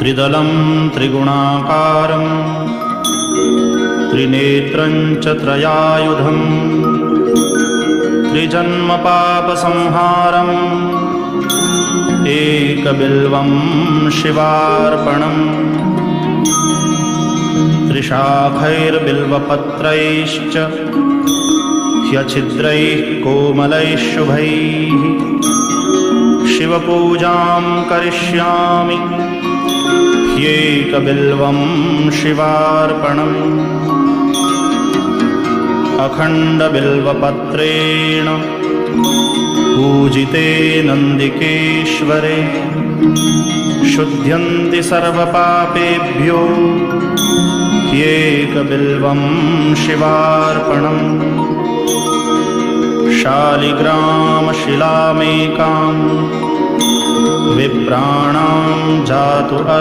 त्रिदलं त्रिगुणाकारं त्रिनेत्रं च त्रयायुधं त्रिजन्मपापसंहारम् एकबिल्वं शिवार्पणम् त्रिशाखैर्बिल्वपत्रैश्च ह्यच्छिद्रैः कोमलैः शुभैः शिवपूजां करिष्यामि ह्येकबिल्वं शिवार्पणम् अखण्डबिल्वपत्रेण पूजिते नन्दिकेश्वरे शुध्यन्ति सर्वपापेभ्यो ह्येकबिल्वं शिवार्पणम् शालिग्रामशिलामेकां विप्राणां जातु